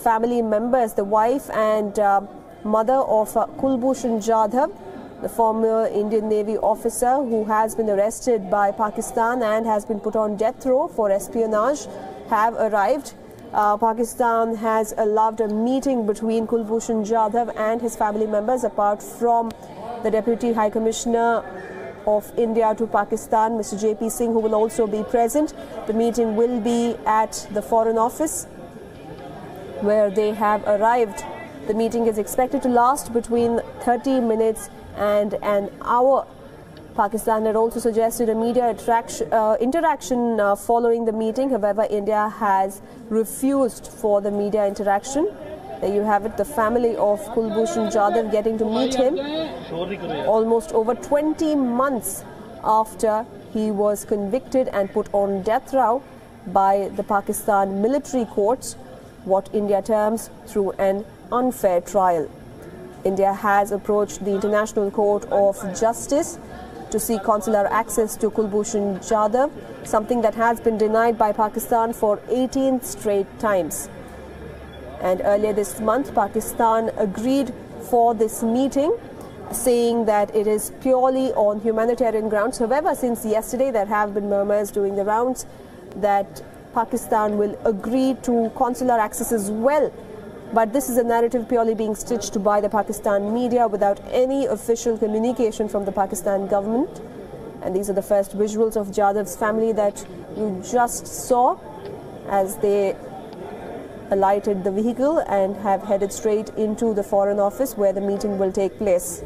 family members, the wife and mother of Kulbhushan Jadhav, the former Indian Navy officer who has been arrested by Pakistan and has been put on death row for espionage, have arrived. Pakistan has allowed a meeting between Kulbhushan Jadhav and his family members, apart from the Deputy High Commissioner of India to Pakistan, Mr. J.P. Singh, who will also be present. The meeting will be at the Foreign Office, where they have arrived. The meeting is expected to last between 30 minutes and an hour. Pakistan had also suggested a media interaction following the meeting. However, India has refused for the media interaction. There you have it, the family of Kulbhushan Jadhav getting to meet him almost over 20 months after he was convicted and put on death row by the Pakistan military courts, what India terms through an unfair trial. India has approached the International Court of Justice to seek consular access to Kulbhushan Jadhav, something that has been denied by Pakistan for 18 straight times. And earlier this month, Pakistan agreed for this meeting, saying that it is purely on humanitarian grounds. However, since yesterday, there have been murmurs doing the rounds that Pakistan will agree to consular access as well. But this is a narrative purely being stitched by the Pakistan media without any official communication from the Pakistan government. And these are the first visuals of Jadhav's family that you just saw as they alighted the vehicle and have headed straight into the Foreign Office, where the meeting will take place.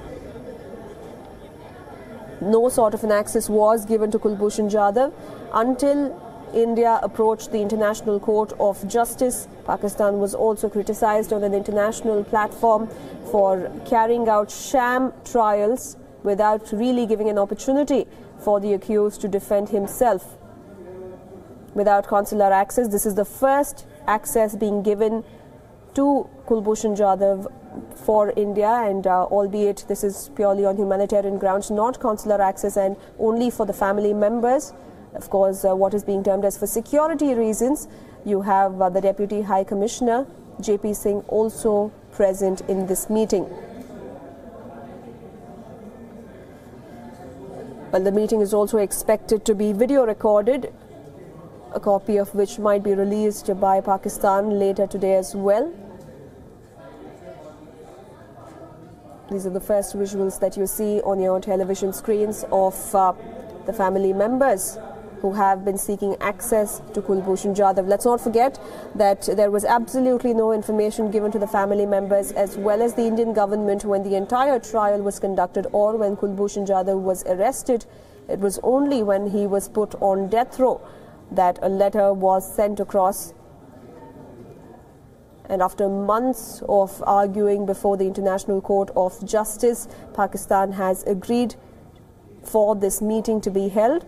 No sort of an access was given to Kulbhushan Jadhav until India approached the International Court of Justice. Pakistan was also criticized on an international platform for carrying out sham trials without really giving an opportunity for the accused to defend himself. Without consular access, this is the first access being given to Kulbhushan Jadhav for India, and albeit this is purely on humanitarian grounds, not consular access, and only for the family members. Of course, what is being termed as for security reasons. You have the Deputy High Commissioner, J.P. Singh, also present in this meeting. Well, the meeting is also expected to be video recorded, a copy of which might be released by Pakistan later today as well. These are the first visuals that you see on your television screens of the family members who have been seeking access to Kulbhushan Jadhav. Let's not forget that there was absolutely no information given to the family members as well as the Indian government when the entire trial was conducted or when Kulbhushan Jadhav was arrested. It was only when he was put on death row that a letter was sent across. And after months of arguing before the International Court of Justice, Pakistan has agreed for this meeting to be held.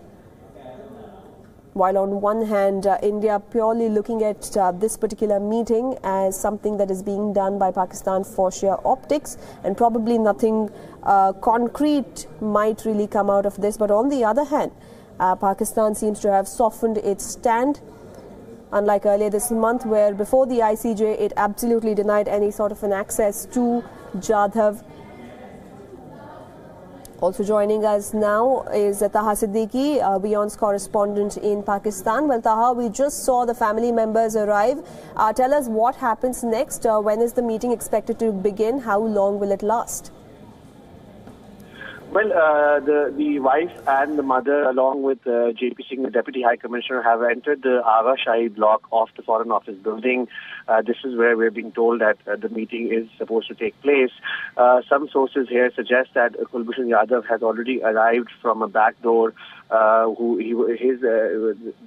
While on one hand, India purely looking at this particular meeting as something that is being done by Pakistan for sheer optics, and probably nothing concrete might really come out of this. But on the other hand, Pakistan seems to have softened its stand, unlike earlier this month, where before the ICJ it absolutely denied any sort of an access to Jadhav. Also joining us now is Taha Siddiqui, WION's correspondent in Pakistan. Well, Taha, we just saw the family members arrive. Tell us what happens next. When is the meeting expected to begin? How long will it last? Well, the wife and the mother, along with J.P. Singh, the Deputy High Commissioner, have entered the Agha Shahi block of the Foreign Office building. This is where we're being told that the meeting is supposed to take place. Some sources here suggest that Kulbhushan Jadhav has already arrived from a back door. The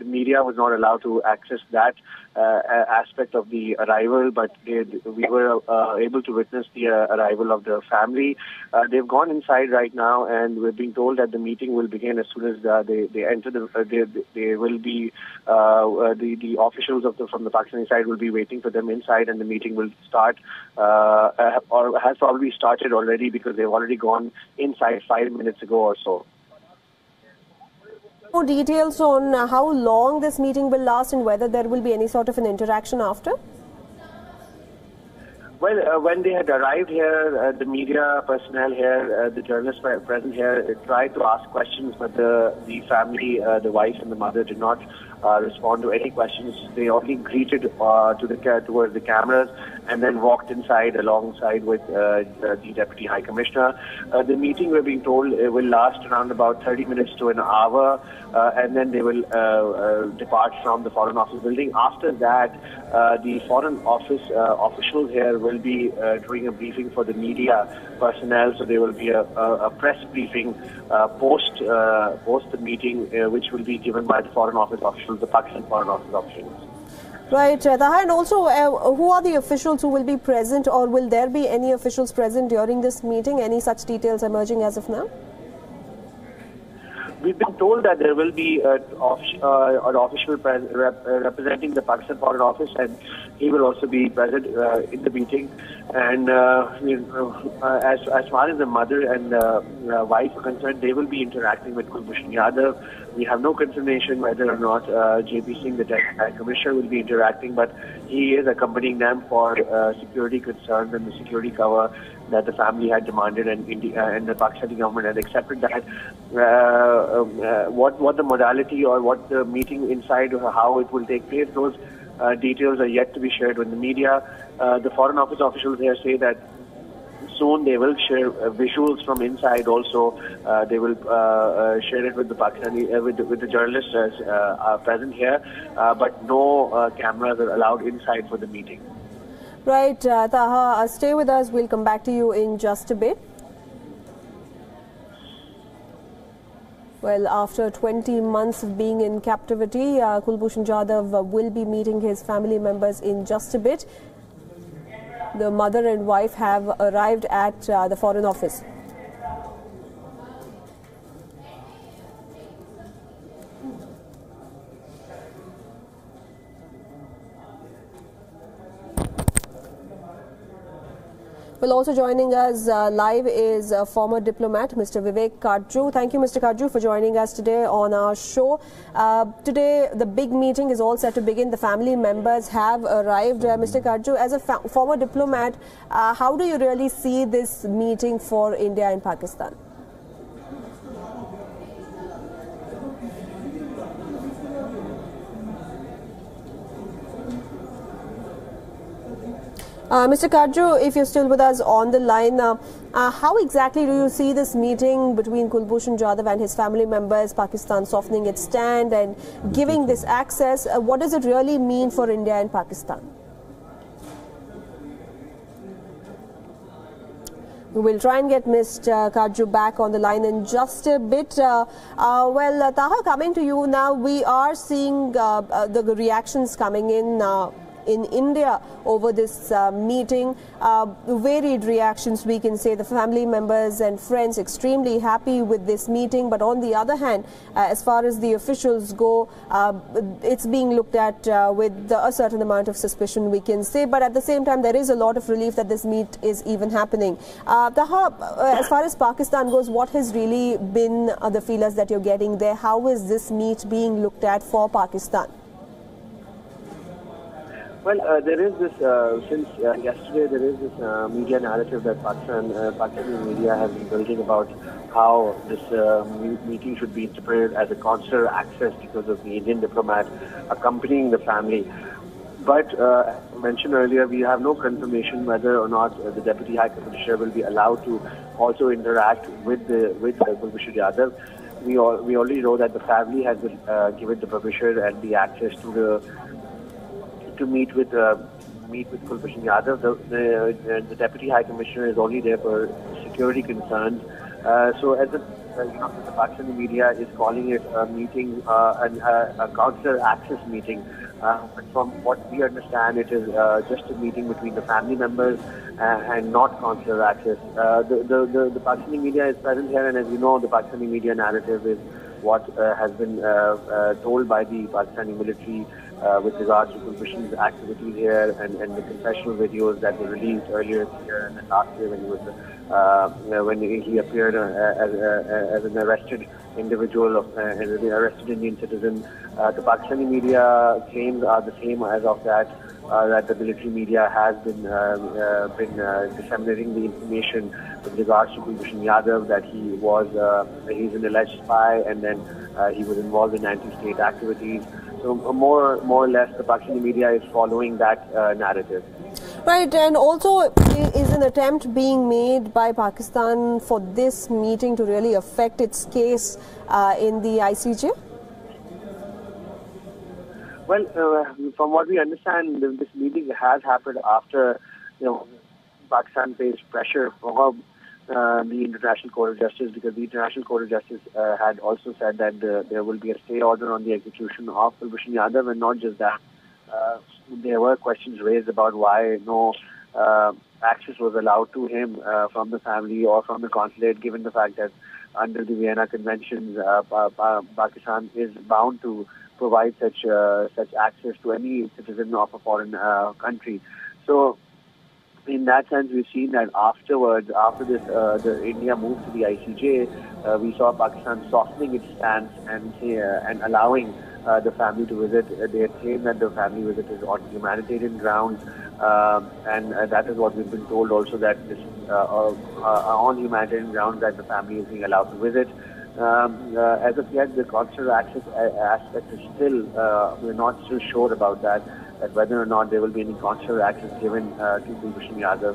media was not allowed to access that aspect of the arrival, but we were able to witness the arrival of the family. They've gone inside right now, and we're being told that the meeting will begin as soon as they enter. They will be the officials from the Pakistani side will be waiting for them inside, and the meeting will start or has probably started already because they've already gone inside 5 minutes ago or so. More details on how long this meeting will last and whether there will be any sort of an interaction after? Well, when they had arrived here, the media personnel here, the journalists present here, tried to ask questions, but the family, the wife and the mother, did not respond to any questions. They only greeted towards the cameras and then walked inside alongside with the Deputy High Commissioner. The meeting, we're being told, will last around about 30 minutes to an hour, and then they will depart from the Foreign Office building. After that, the Foreign Office officials here will be doing a briefing for the media personnel. So there will be a press briefing post the meeting, which will be given by the Foreign Office officials, the Pakistan Foreign Office officials. Right, Taha, and also who are the officials who will be present, or will there be any officials present during this meeting? Any such details emerging as of now? We've been told that there will be an official representing the Pakistan Foreign Office, and he will also be present in the meeting. And as far as the mother and wife are concerned, they will be interacting with Kulbhushan Yadav. We have no confirmation whether or not JP Singh, the Deputy Commissioner, will be interacting, but he is accompanying them for security concerns and the security cover that the family had demanded, and the Pakistani government had accepted that. What the modality or what the meeting inside or how it will take place, those details are yet to be shared with the media. The Foreign Office officials here say that soon they will share visuals from inside also. They will share it with the Pakistani, with the journalists present here, but no cameras are allowed inside for the meeting. Right, Taha, stay with us. We'll come back to you in just a bit. Well, after 20 months of being in captivity, Kulbhushan Jadhav will be meeting his family members in just a bit. The mother and wife have arrived at the Foreign Office. Well, also joining us live is former diplomat, Mr. Vivek Karju. Thank you, Mr. Karju, for joining us today on our show. Today, the big meeting is all set to begin. The family members have arrived. Mr. Karju, as a former diplomat, how do you really see this meeting for India and Pakistan? Mr. Karju, if you're still with us on the line, how exactly do you see this meeting between Kulbhushan Jadhav and his family members, Pakistan softening its stand and giving this access? What does it really mean for India and Pakistan? We will try and get Mr. Karju back on the line in just a bit. Well, Taha, coming to you now, we are seeing the reactions coming in India over this meeting. Varied reactions, we can say. The family members and friends extremely happy with this meeting, but on the other hand, as far as the officials go, it's being looked at with a certain amount of suspicion, we can say. But at the same time, there is a lot of relief that this meet is even happening. Taha, as far as Pakistan goes, what has really been the feelers that you're getting there? How is this meet being looked at for Pakistan? Well, there is this, since yesterday, there is this media narrative that Pakistani media has been building about how this meeting should be interpreted as a consular access because of the Indian diplomat accompanying the family. But as mentioned earlier, we have no confirmation whether or not the Deputy High Commissioner will be allowed to also interact with Kulbhushan Yadav. We already know that the family has been given the permission and the access to meet with Kulbhushan Yadav. The Deputy High Commissioner is only there for security concerns. So as the Pakistani media is calling it a meeting, a consular access meeting. But from what we understand, it is just a meeting between the family members and not consular access. The Pakistani media is present here, and as you know, the Pakistani media narrative is what has been told by the Pakistani military with regards to Kulbhushan's activities here and the confessional videos that were released earlier this year and last year when he appeared as an arrested individual, as an arrested Indian citizen. The Pakistani media claims are the same as of that. that the military media has been disseminating the information with regards to Kulbhushan Yadav, that he's an alleged spy, and then he was involved in anti-state activities. So more or less, the Pakistani media is following that narrative. Right, and also is an attempt being made by Pakistan for this meeting to really affect its case in the ICJ? Well, from what we understand, this meeting has happened after, Pakistan faced pressure from the International Court of Justice, because the International Court of Justice had also said that there will be a stay order on the execution of Kulbhushan Yadav, and not just that. There were questions raised about why no access was allowed to him from the family or from the consulate, given the fact that under the Vienna Conventions, Pakistan is bound to provide such access to any citizen of a foreign country. So, in that sense, we've seen that afterwards, after this, India moved to the ICJ, we saw Pakistan softening its stance and allowing the family to visit. They had claimed that the family visit is on humanitarian grounds, and that is what we've been told also, that this on humanitarian grounds that the family is being allowed to visit. As of yet, the consular access aspect is still, we're not still sure about that whether or not there will be any consular access given to Kulbhushan Yadav.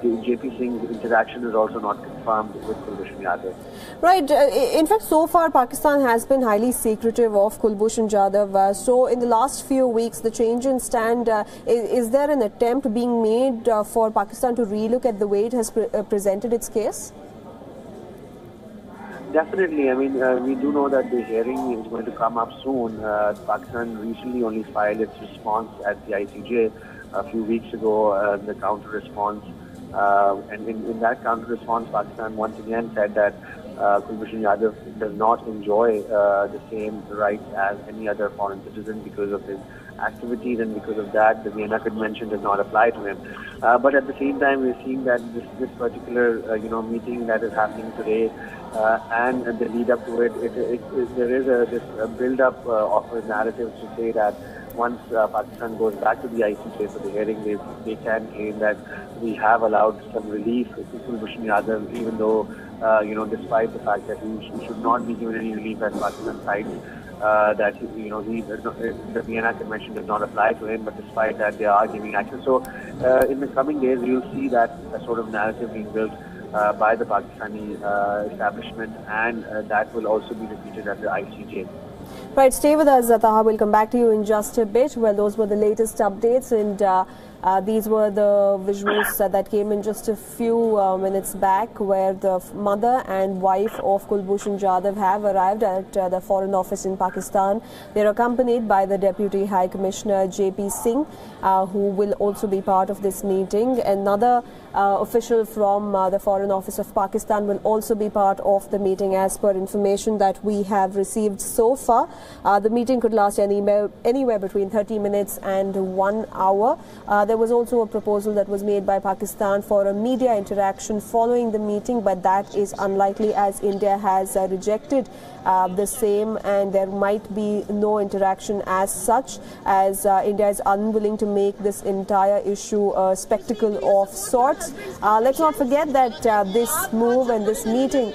The JP Singh's interaction is also not confirmed with Kulbhushan Yadav. Right. In fact, so far Pakistan has been highly secretive of Kulbhushan Jadhav. So in the last few weeks, the change in stand, is there an attempt being made for Pakistan to relook at the way it has presented its case? Definitely. I mean, we do know that the hearing is going to come up soon. Pakistan recently only filed its response at the ICJ a few weeks ago, the counter-response. And in that counter-response, Pakistan once again said that Kulbhushan Yadav does not enjoy the same rights as any other foreign citizen because of his activities, and because of that, the Vienna Convention does not apply to him. But at the same time, we're seeing that this particular meeting that is happening today and the lead up to it, there is this build-up of a narrative to say that once Pakistan goes back to the ICJ for the hearing, they can claim that we have allowed some relief to Kulbhushan Yadav, even though, despite the fact that he should not be given any relief as Pakistan cites, that the Vienna Convention does not apply to him, but despite that, they are giving access. So, in the coming days, you'll see that a sort of narrative being built by the Pakistani establishment, and that will also be repeated at the ICJ. Right, stay with us, Jadhav. We'll come back to you in just a bit. Well, those were the latest updates, and these were the visuals that came in just a few minutes back, where the mother and wife of Kulbhushan Jadhav have arrived at the Foreign Office in Pakistan. They're accompanied by the Deputy High Commissioner JP Singh, who will also be part of this meeting. Another official from the Foreign Office of Pakistan will also be part of the meeting, as per information that we have received so far. The meeting could last anywhere between 30 minutes and 1 hour. There was also a proposal that was made by Pakistan for a media interaction following the meeting, but that is unlikely, as India has rejected the same, and there might be no interaction as such, as India is unwilling to make this entire issue a spectacle of sorts. Let's not forget that this move and this meeting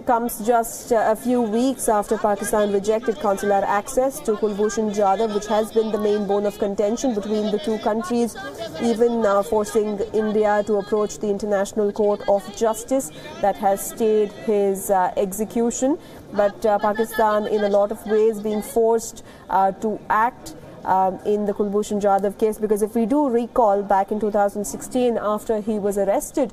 comes just a few weeks after Pakistan rejected consular access to Kulbhushan Jadhav, which has been the main bone of contention between the two countries, even forcing India to approach the International Court of Justice that has stayed his execution. But Pakistan, in a lot of ways, being forced to act in the Kulbhushan Jadhav case, because if we do recall, back in 2016, after he was arrested,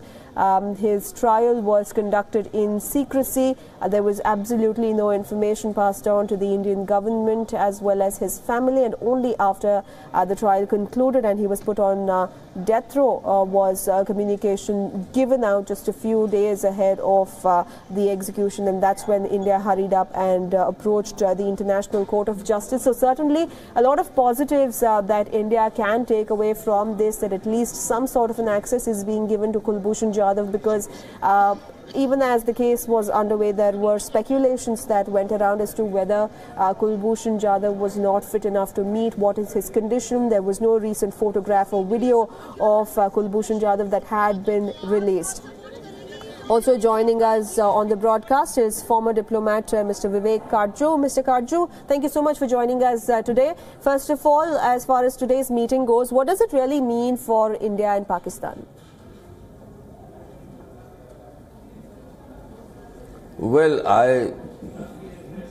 his trial was conducted in secrecy. There was absolutely no information passed on to the Indian government as well as his family, and only after the trial concluded and he was put on death row was communication given out just a few days ahead of the execution, and that's when India hurried up and approached the International Court of Justice. So certainly a lot of positives that India can take away from this, that at least some sort of an access is being given to Kulbhushan Jadhav, because even as the case was underway, there were speculations that went around as to whether Kulbhushan Jadhav was not fit enough to meet. What is his condition? There was no recent photograph or video of Kulbhushan Jadhav that had been released. Also joining us on the broadcast is former diplomat Mr. Vivek Karju. Mr. Karju, thank you so much for joining us today. First of all, as far as today's meeting goes, what does it really mean for India and Pakistan? Well,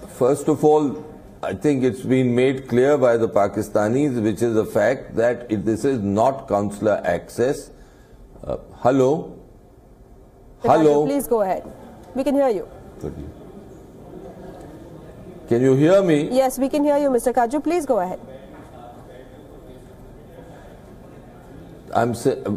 first of all, I think it's been made clear by the Pakistanis, which is the fact that this is not consular access. Hello? Hello? Please go ahead. We can hear you. Can you hear me? Yes, we can hear you, Mr. Karju. Please go ahead.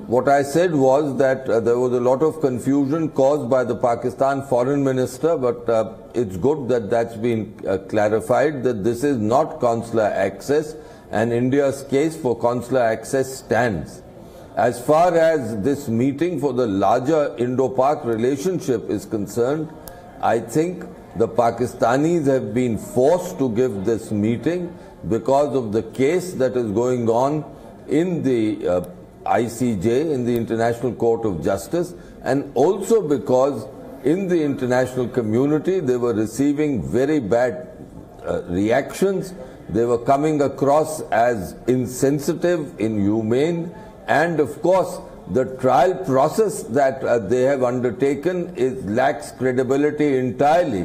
What I said was that there was a lot of confusion caused by the Pakistan foreign minister, but it's good that that's been clarified, that this is not consular access and India's case for consular access stands. As far as this meeting for the larger Indo-Pak relationship is concerned, I think the Pakistanis have been forced to give this meeting because of the case that is going on in the ICJ, in the International Court of Justice, and also because in the international community they were receiving very bad reactions. They were coming across as insensitive, inhumane, and of course the trial process that they have undertaken lacks credibility entirely.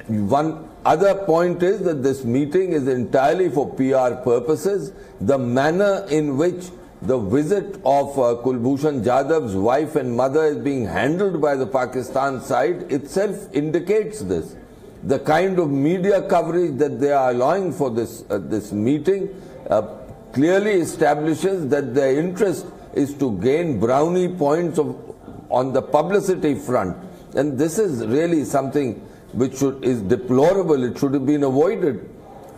One other point is that this meeting is entirely for PR purposes. The manner in which the visit of Kulbhushan Jadhav's wife and mother is being handled by the Pakistan side itself indicates this. The kind of media coverage that they are allowing for this meeting clearly establishes that their interest is to gain brownie points on the publicity front. And this is really something which is deplorable. It should have been avoided.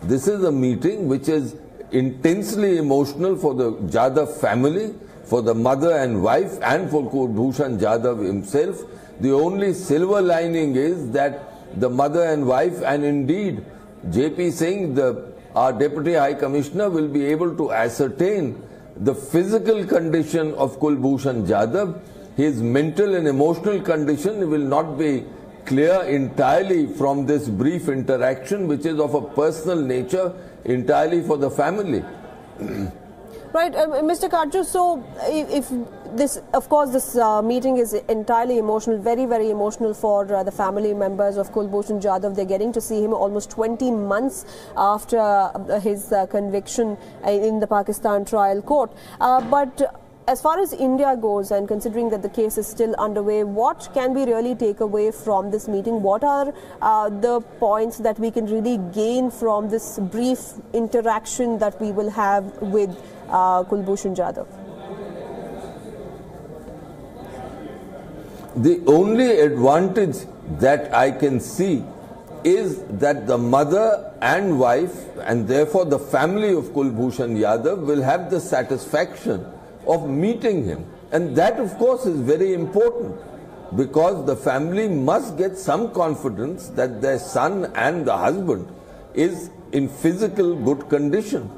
This is a meeting which is intensely emotional for the Jadhav family, for the mother and wife, and for Kulbhushan Jadhav himself. The only silver lining is that the mother and wife, and indeed J.P. Singh, our Deputy High Commissioner, will be able to ascertain the physical condition of Kulbhushan Jadhav. His mental and emotional condition will not be clear entirely from this brief interaction, which is of a personal nature, entirely for the family. Right, Mr. Karju, so if this, of course, this meeting is entirely emotional, very, very emotional for the family members of Kulbhushan Jadhav. They're getting to see him almost 20 months after his conviction in the Pakistan trial court. But as far as India goes, and considering that the case is still underway, what can we really take away from this meeting? What are the points that we can really gain from this brief interaction that we will have with Kulbhushan Jadhav? The only advantage that I can see is that the mother and wife, and therefore the family of Kulbhushan Jadhav, will have the satisfaction of meeting him. And that, of course, is very important, because the family must get some confidence that their son and the husband is in physical good condition.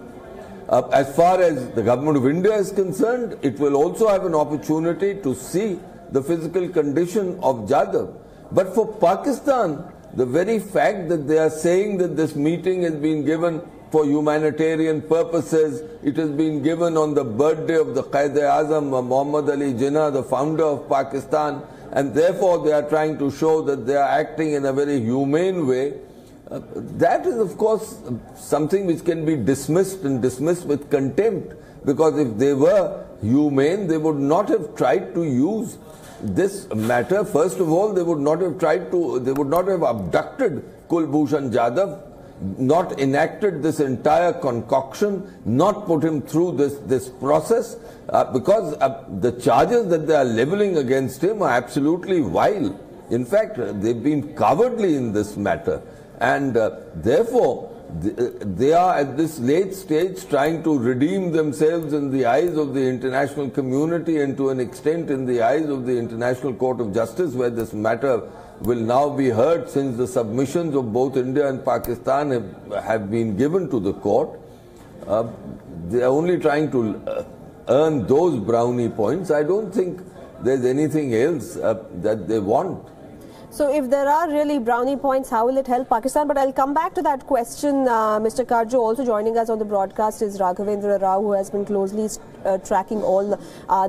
As far as the government of India is concerned, it will also have an opportunity to see the physical condition of Jadhav. But for Pakistan, the very fact that they are saying that this meeting has been given for humanitarian purposes, it has been given on the birthday of the Quaid-e-Azam, Muhammad Ali Jinnah, the founder of Pakistan, and therefore they are trying to show that they are acting in a very humane way. That is, of course, something which can be dismissed, and dismissed with contempt, because if they were humane, they would not have tried to use this matter. First of all, they would not have abducted Kulbhushan Jadhav, not enacted this entire concoction, not put him through this process, because the charges that they are leveling against him are absolutely vile. In fact, they've been cowardly in this matter, and therefore they are at this late stage trying to redeem themselves in the eyes of the international community and to an extent in the eyes of the International Court of Justice, where this matter will now be heard since the submissions of both India and Pakistan have been given to the court. They are only trying to earn those brownie points. I don't think there's anything else that they want. So if there are really brownie points, how will it help Pakistan? But I'll come back to that question. Mr. Karjo, also joining us on the broadcast is Raghavendra Rao, who has been closely tracking all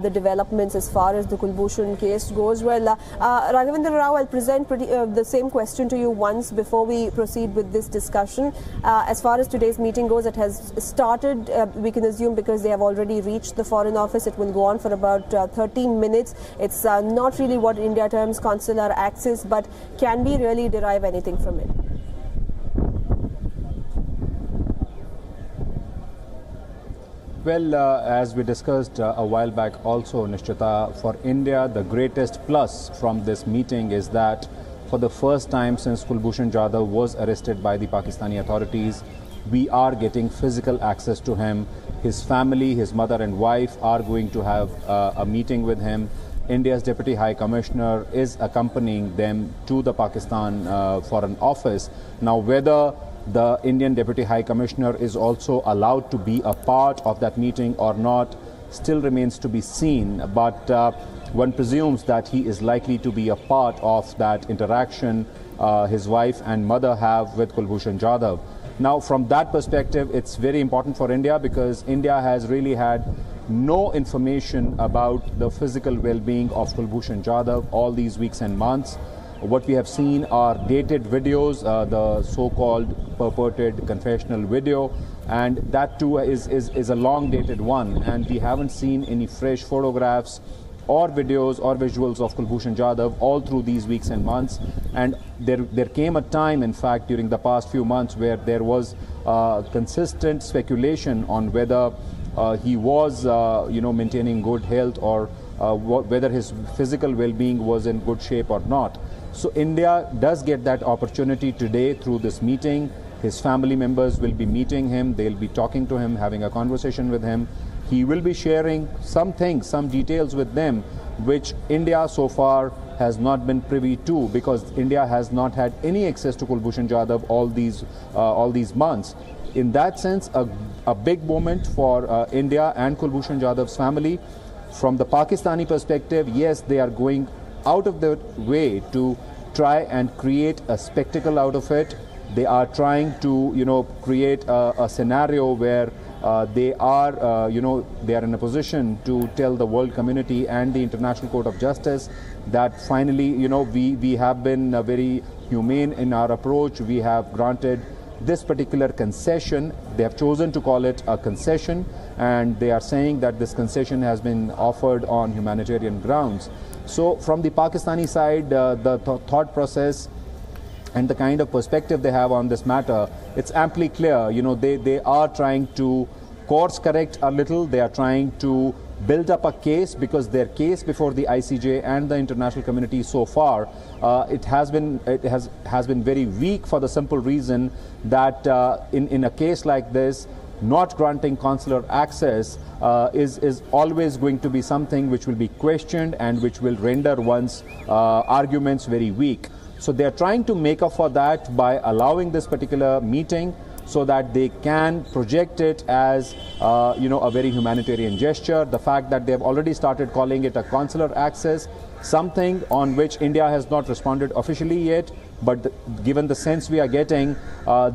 the developments as far as the Kulbhushan case goes. Well, Raghavendra Rao, I'll present the same question to you once before we proceed with this discussion. As far as today's meeting goes, it has started, we can assume, because they have already reached the Foreign Office. It will go on for about 13 minutes. It's not really what India terms consular access, but can we really derive anything from it? Well, as we discussed a while back also, Nishchita, for India, the greatest plus from this meeting is that for the first time since Kulbhushan Jadhav was arrested by the Pakistani authorities, we are getting physical access to him. His family, his mother and wife are going to have a meeting with him. India's Deputy High Commissioner is accompanying them to the Pakistan Foreign Office. Now, whether the Indian Deputy High Commissioner is also allowed to be a part of that meeting or not still remains to be seen. But one presumes that he is likely to be a part of that interaction his wife and mother have with Kulbhushan Jadhav. Now, from that perspective, it's very important for India because India has really had no information about the physical well-being of Kulbhushan Jadhav all these weeks and months. What we have seen are dated videos, the so-called purported confessional video, and that too is a long-dated one, and we haven't seen any fresh photographs or videos or visuals of Kulbhushan Jadhav all through these weeks and months. And there came a time, in fact, during the past few months where there was consistent speculation on whether he was, maintaining good health or whether his physical well-being was in good shape or not. So India does get that opportunity today through this meeting. His family members will be meeting him. They'll be talking to him, having a conversation with him. He will be sharing some things, some details with them, which India so far has not been privy to, because India has not had any access to Kulbhushan Jadhav all these months. In that sense, a big moment for India and Kulbhushan Jadhav's family. From the Pakistani perspective, yes, they are going out of their way to try and create a spectacle out of it. They are trying to, create a scenario where they are in a position to tell the world community and the International Court of Justice that finally, we have been very humane in our approach. We have granted this particular concession. They have chosen to call it a concession, and they are saying that this concession has been offered on humanitarian grounds. So from the Pakistani side, the thought process and the kind of perspective they have on this matter, it's amply clear. They are trying to course correct a little. They are trying to build up a case, because their case before the ICJ and the international community so far, it has been very weak, for the simple reason that in a case like this, not granting consular access is always going to be something which will be questioned and which will render one's arguments very weak. So they are trying to make up for that by allowing this particular meeting, so that they can project it as a very humanitarian gesture. The fact that they have already started calling it a consular access, something on which India has not responded officially yet, but given the sense we are getting,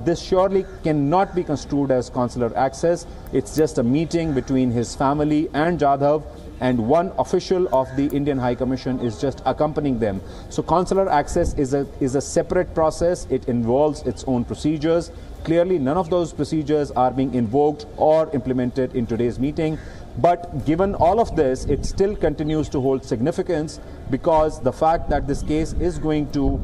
this surely cannot be construed as consular access. It's just a meeting between his family and Jadhav, and one official of the Indian High Commission is just accompanying them. So consular access is a separate process. It involves its own procedures. Clearly, none of those procedures are being invoked or implemented in today's meeting. But given all of this, it still continues to hold significance, because the fact that this case is going to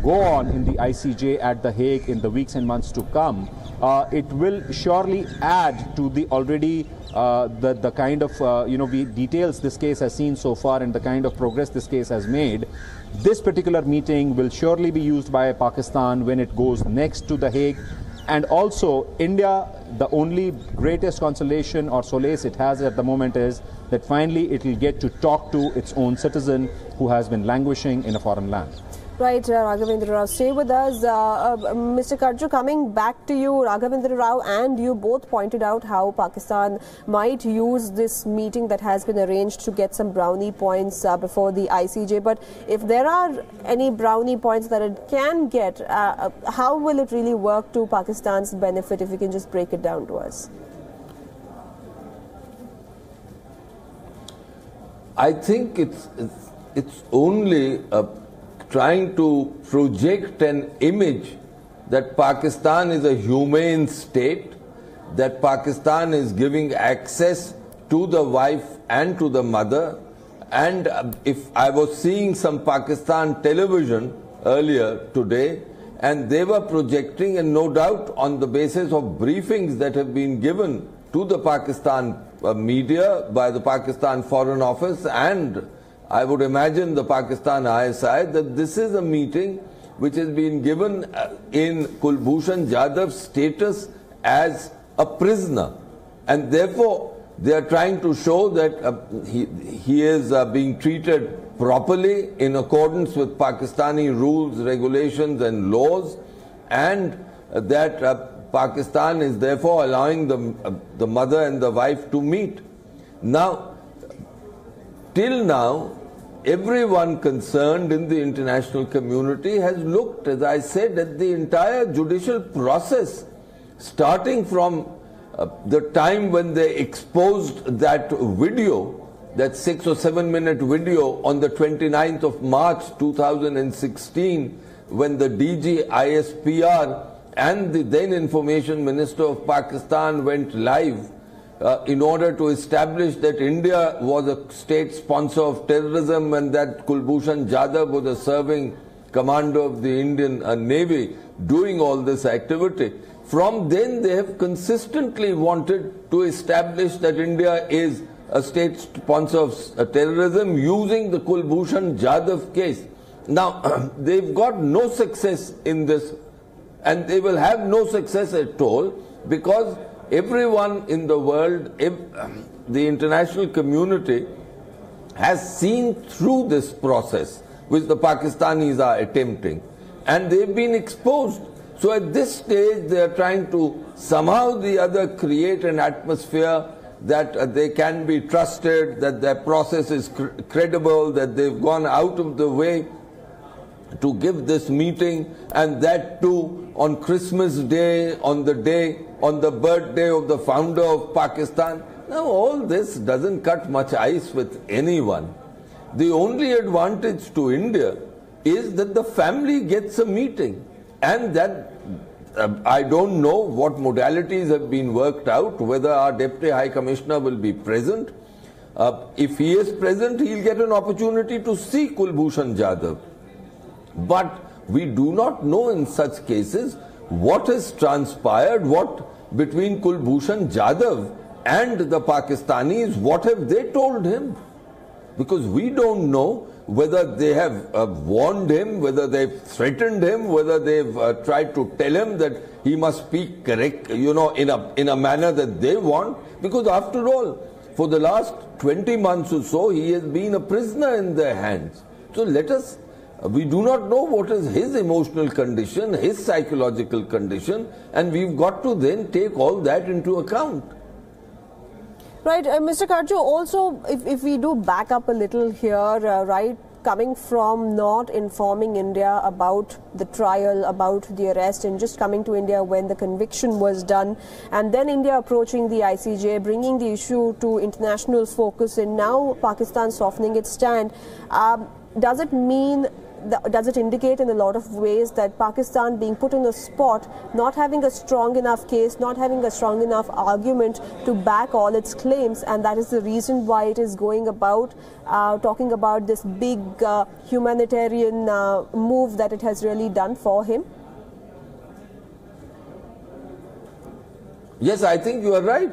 go on in the ICJ at The Hague in the weeks and months to come, it will surely add to the already the kind of details this case has seen so far and the kind of progress this case has made. This particular meeting will surely be used by Pakistan when it goes next to The Hague. And also, India, the only greatest consolation or solace it has at the moment is that finally it will get to talk to its own citizen who has been languishing in a foreign land. Right, Raghavendra Rao, stay with us. Mr. Karju, coming back to you, Raghavendra Rao and you both pointed out how Pakistan might use this meeting that has been arranged to get some brownie points before the ICJ. But if there are any brownie points that it can get, how will it really work to Pakistan's benefit, if you can just break it down to us? I think it's only trying to project an image that Pakistan is a humane state, that Pakistan is giving access to the wife and to the mother. And if I was seeing some Pakistan television earlier today, and they were projecting, and no doubt on the basis of briefings that have been given to the Pakistan media by the Pakistan Foreign Office and I would imagine the Pakistan ISI, that this is a meeting which has been given in Kulbhushan Jadhav's status as a prisoner, and therefore they are trying to show that he is being treated properly in accordance with Pakistani rules, regulations and laws, and that Pakistan is therefore allowing the mother and the wife to meet. Now, till now, everyone concerned in the international community has looked, as I said, at the entire judicial process, starting from the time when they exposed that video, that 6 or 7 minute video on the 29th of March 2016, when the DG ISPR and the then Information Minister of Pakistan went live in order to establish that India was a state sponsor of terrorism and that Kulbhushan Jadhav was a serving commander of the Indian Navy doing all this activity. From then they have consistently wanted to establish that India is a state sponsor of terrorism using the Kulbhushan Jadhav case. Now, they've got no success in this, and they will have no success at all, because everyone in the world, the international community, has seen through this process which the Pakistanis are attempting, and they've been exposed. So at this stage they are trying to somehow or the other create an atmosphere that they can be trusted, that their process is credible, that they've gone out of the way to give this meeting, and that too on Christmas Day, on the birthday of the founder of Pakistan. Now all this doesn't cut much ice with anyone. The only advantage to India is that the family gets a meeting, and that I don't know what modalities have been worked out, whether our Deputy High Commissioner will be present. If he is present, he'll get an opportunity to see Kulbhushan Jadhav. But we do not know in such cases what has transpired, what between Kulbhushan Jadhav and the Pakistanis, what have they told him? Because we don't know whether they have warned him, whether they've threatened him, whether they've tried to tell him that he must speak correct, in a manner that they want. Because after all, for the last 20 months or so, he has been a prisoner in their hands. So we do not know what is his emotional condition, his psychological condition, and we've got to then take all that into account. Right, Mr. Karju, also, if we do back up a little here, right, coming from not informing India about the trial, about the arrest, and just coming to India when the conviction was done, and then India approaching the ICJ, bringing the issue to international focus, and now Pakistan softening its stand, does it indicate in a lot of ways that Pakistan being put in a spot, not having a strong enough case, not having a strong enough argument to back all its claims, and that is the reason why it is going about talking about this big humanitarian move that it has really done for him? Yes, I think you are right.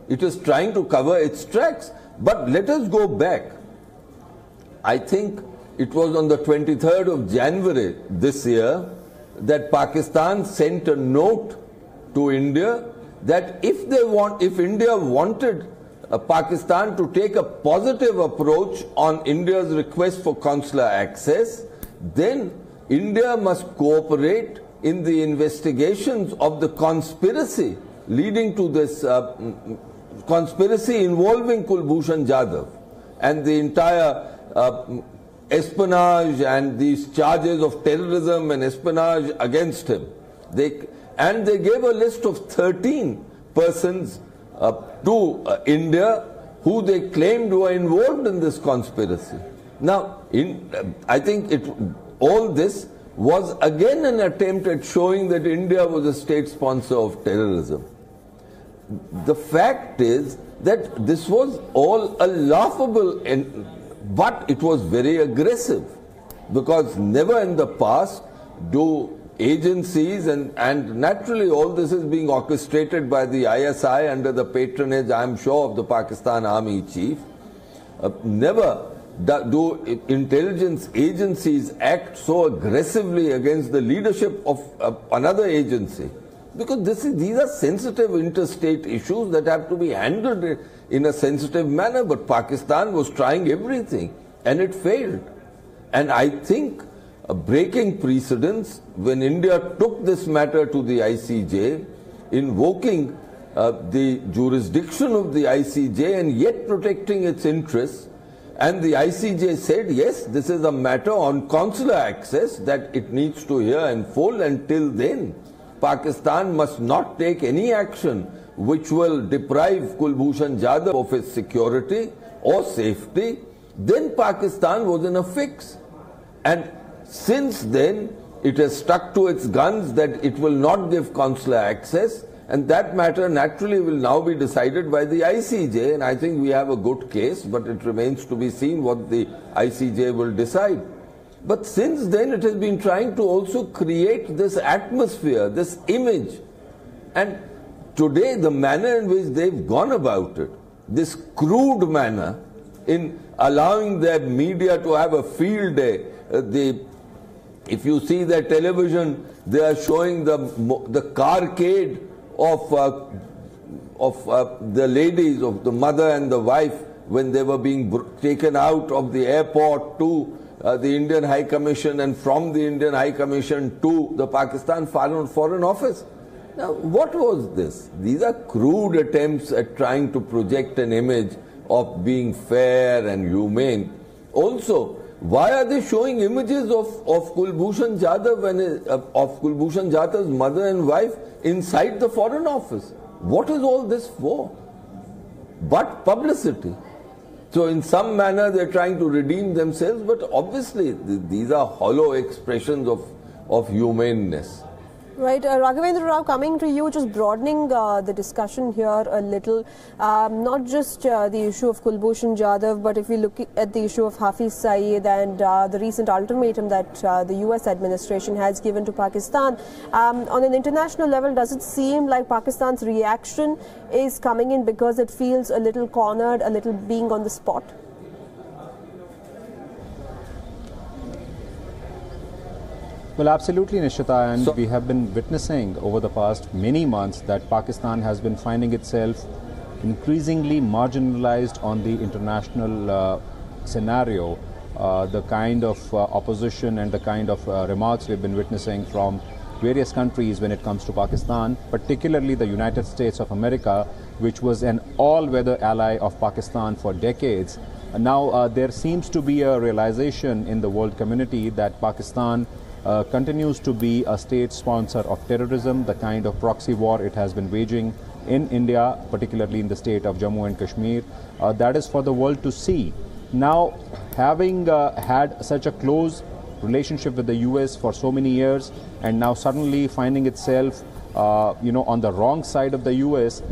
It is trying to cover its tracks. But let us go back. I think it was on the 23rd of January this year that Pakistan sent a note to India that if India wanted Pakistan to take a positive approach on India's request for consular access, then India must cooperate in the investigations of the conspiracy leading to this conspiracy involving Kulbhushan Jadhav and the entire espionage and these charges of terrorism and espionage against him. They gave a list of 13 persons to India who they claimed were involved in this conspiracy. Now, I think all this was again an attempt at showing that India was a state sponsor of terrorism. The fact is that this was all a laughable, but it was very aggressive, because never in the past do agencies, and naturally all this is being orchestrated by the ISI under the patronage, I am sure, of the Pakistan Army Chief. Never do intelligence agencies act so aggressively against the leadership of another agency, because these are sensitive interstate issues that have to be handled in a sensitive manner. But Pakistan was trying everything and it failed. And I think breaking precedents, when India took this matter to the ICJ, invoking the jurisdiction of the ICJ and yet protecting its interests, and the ICJ said, yes, this is a matter on consular access that it needs to hear in full. Until then, Pakistan must not take any action which will deprive Kulbhushan Jadhav of his security or safety. Then Pakistan was in a fix. And since then, it has stuck to its guns that it will not give consular access, and that matter naturally will now be decided by the ICJ, and I think we have a good case, but it remains to be seen what the ICJ will decide. But since then, it has been trying to also create this atmosphere, this image, and today the manner in which they've gone about it, this crude manner in allowing their media to have a field day. If you see their television, they are showing the carcade of the ladies, of the mother and the wife, when they were being taken out of the airport to the Indian High Commission, and from the Indian High Commission to the Pakistan Foreign Office. Now, what was this? These are crude attempts at trying to project an image of being fair and humane. Also, why are they showing images of Kulbhushan Jadhav and of Kulbhushan Jadhav's mother and wife inside the Foreign Office? What is all this for? But publicity. So in some manner they're trying to redeem themselves, but obviously these are hollow expressions of humaneness. Right, Raghavendra Rao, coming to you, just broadening the discussion here a little, not just the issue of Kulbhushan Jadhav, but if we look at the issue of Hafiz Saeed and the recent ultimatum that the US administration has given to Pakistan. On an international level, does it seem like Pakistan's reaction is coming in because it feels a little cornered, a little being on the spot? Well, absolutely, Nishita, and we have been witnessing over the past many months that Pakistan has been finding itself increasingly marginalized on the international scenario. The kind of opposition and the kind of remarks we've been witnessing from various countries when it comes to Pakistan, particularly the United States of America, which was an all-weather ally of Pakistan for decades. Now there seems to be a realization in the world community that Pakistan continues to be a state sponsor of terrorism, the kind of proxy war it has been waging in India, particularly in the state of Jammu and Kashmir. That is for the world to see. Now, having had such a close relationship with the US for so many years, and now suddenly finding itself on the wrong side of the US,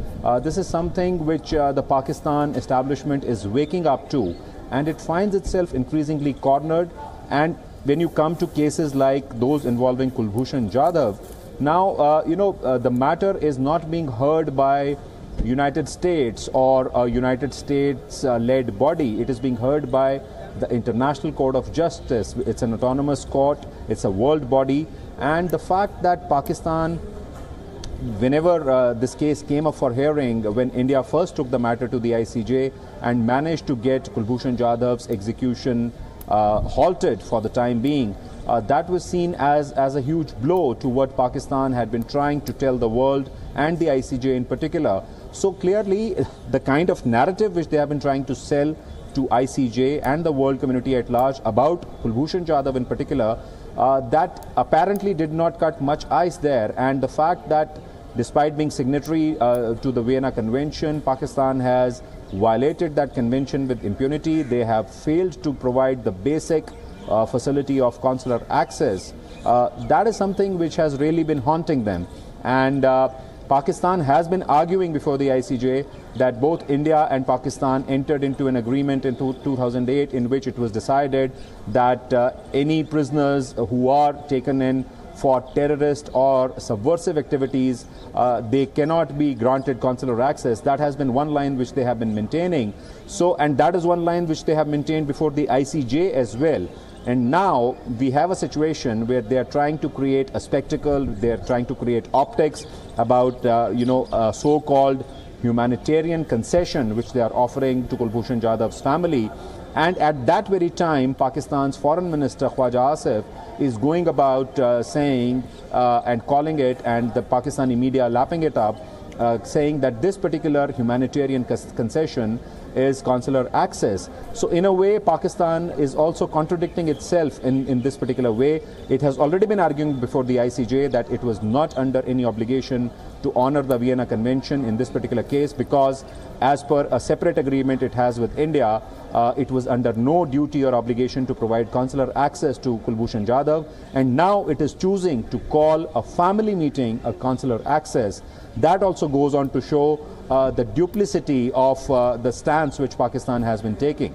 this is something which the Pakistan establishment is waking up to, and it finds itself increasingly cornered. And when you come to cases like those involving Kulbhushan Jadhav, now, the matter is not being heard by United States or a United States-led body. It is being heard by the International Court of Justice. It's an autonomous court. It's a world body. And the fact that Pakistan whenever this case came up for hearing, when India first took the matter to the ICJ and managed to get Kulbhushan Jadhav's execution halted for the time being, that was seen as a huge blow to what Pakistan had been trying to tell the world and the ICJ in particular. So clearly, the kind of narrative which they have been trying to sell to ICJ and the world community at large about Kulbhushan Jadhav in particular, that apparently did not cut much ice there. And the fact that despite being signatory to the Vienna Convention, Pakistan has violated that convention with impunity. They have failed to provide the basic facility of consular access. That is something which has really been haunting them. And Pakistan has been arguing before the ICJ that both India and Pakistan entered into an agreement in 2008 in which it was decided that any prisoners who are taken in for terrorist or subversive activities, they cannot be granted consular access. That has been one line which they have been maintaining. So, and that is one line which they have maintained before the ICJ as well. And now we have a situation where they are trying to create a spectacle, they are trying to create optics about, a so-called humanitarian concession which they are offering to Kulbhushan Jadhav's family. And at that very time, Pakistan's Foreign Minister Khwaja Asif is going about saying and calling it, and the Pakistani media lapping it up, saying that this particular humanitarian concession is consular access. So in a way, Pakistan is also contradicting itself in this particular way. It has already been arguing before the ICJ that it was not under any obligation to honor the Vienna Convention in this particular case because as per a separate agreement it has with India, it was under no duty or obligation to provide consular access to Kulbhushan Jadhav, and now it is choosing to call a family meeting a consular access. That also goes on to show the duplicity of the stance which Pakistan has been taking.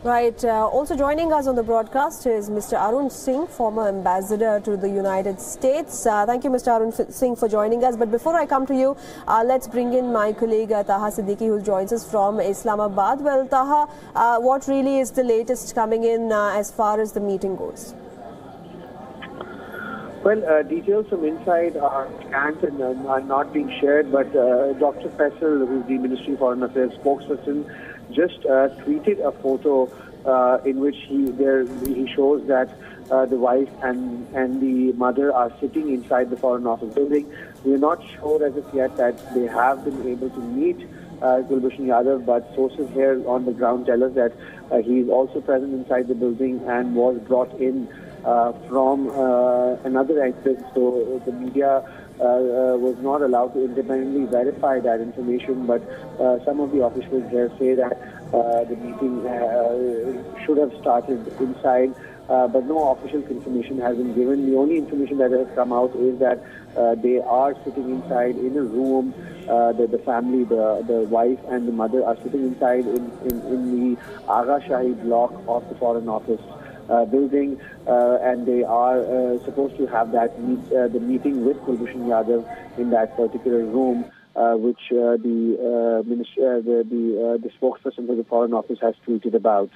Right. Also joining us on the broadcast is Mr. Arun Singh, former ambassador to the United States. Thank you, Mr. Arun Singh, for joining us. But before I come to you, let's bring in my colleague Taha Siddiqui, who joins us from Islamabad. Well, Taha, what really is the latest coming in as far as the meeting goes? Well, details from inside are scant and are not being shared, but Dr. Faisal, who is the Ministry of Foreign Affairs spokesperson, just tweeted a photo in which he shows that the wife and the mother are sitting inside the Foreign Office building. We are not sure as of yet that they have been able to meet Kulbhushan Jadhav, but sources here on the ground tell us that he is also present inside the building and was brought in from another exit. So the media was not allowed to independently verify that information, but some of the officials there say that the meeting should have started inside, but no official confirmation has been given. The only information that has come out is that they are sitting inside in a room. The family, the wife and the mother are sitting inside in the Agha Shahi block of the Foreign Office building, and they are supposed to have the meeting with Kulbhushan Jadhav in that particular room, which the spokesperson for the Foreign Office has tweeted about.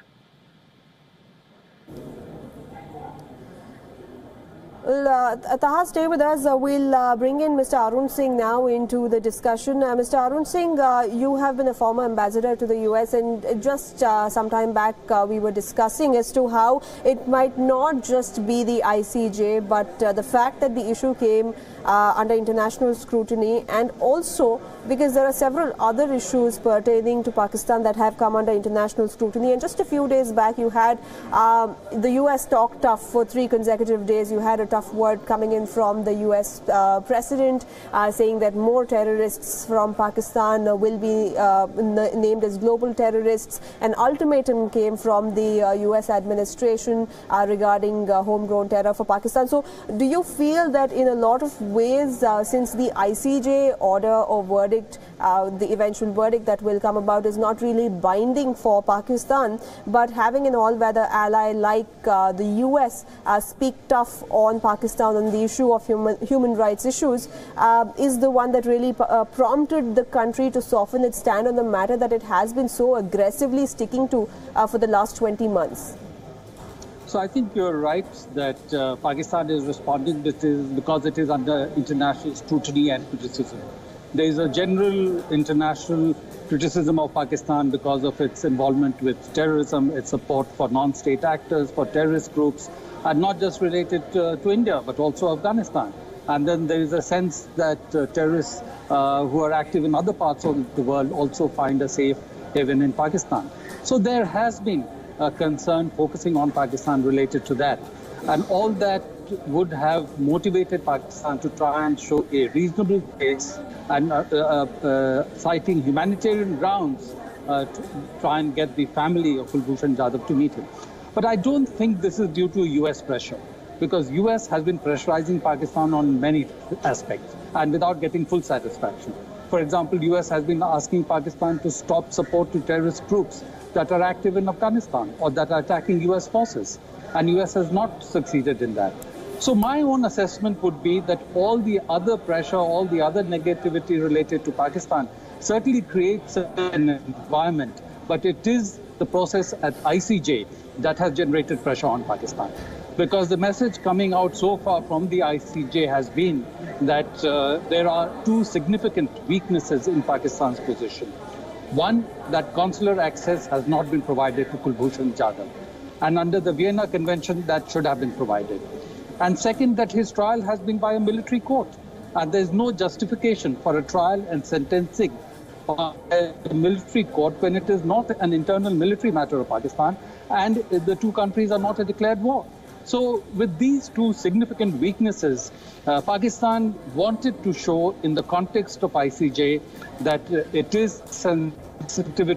Well, Taha, stay with us. We'll bring in Mr. Arun Singh now into the discussion. Mr. Arun Singh, you have been a former ambassador to the US, and just some time back we were discussing as to how it might not just be the ICJ, but the fact that the issue came under international scrutiny, and also because there are several other issues pertaining to Pakistan that have come under international scrutiny. And just a few days back, you had the US talk tough for 3 consecutive days. You had a tough word coming in from the US president saying that more terrorists from Pakistan will be named as global terrorists. An ultimatum came from the US administration regarding homegrown terror for Pakistan. So do you feel that in a lot of ways, since the ICJ order or verdict, the eventual verdict that will come about is not really binding for Pakistan, but having an all-weather ally like the US speak tough on Pakistan on the issue of human rights issues is the one that really prompted the country to soften its stand on the matter that it has been so aggressively sticking to for the last 20 months? So I think you're right that Pakistan is responding because it is under international scrutiny and criticism. There is a general international criticism of Pakistan because of its involvement with terrorism, its support for non-state actors, for terrorist groups, and not just related to India, but also Afghanistan. And then there is a sense that terrorists who are active in other parts of the world also find a safe haven in Pakistan. So there has been a concern focusing on Pakistan related to that. And all that would have motivated Pakistan to try and show a reasonable case and citing humanitarian grounds to try and get the family of Kulbhushan Jadhav to meet him. But I don't think this is due to US pressure, because US has been pressurizing Pakistan on many aspects and without getting full satisfaction. For example, US has been asking Pakistan to stop support to terrorist groups that are active in Afghanistan or that are attacking US forces, and US has not succeeded in that. So my own assessment would be that all the other pressure, all the other negativity related to Pakistan certainly creates an environment, but it is the process at ICJ that has generated pressure on Pakistan. Because the message coming out so far from the ICJ has been that there are two significant weaknesses in Pakistan's position. One, that consular access has not been provided to Kulbhushan Jadhav. And under the Vienna Convention, that should have been provided. And second, that his trial has been by a military court. And there's no justification for a trial and sentencing by a military court when it is not an internal military matter of Pakistan and the two countries are not a declared war. So with these two significant weaknesses, Pakistan wanted to show in the context of ICJ that it is sensitive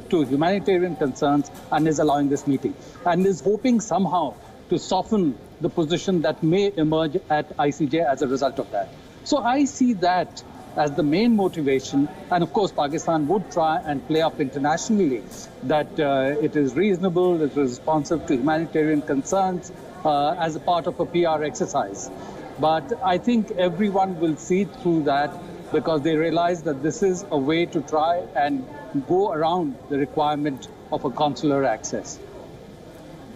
to humanitarian concerns and is allowing this meeting and is hoping somehow to soften the position that may emerge at ICJ as a result of that. So I see that as the main motivation, and of course Pakistan would try and play up internationally that it is reasonable, it is responsive to humanitarian concerns as a part of a PR exercise. But I think everyone will see through that because they realize that this is a way to try and go around the requirement of a consular access.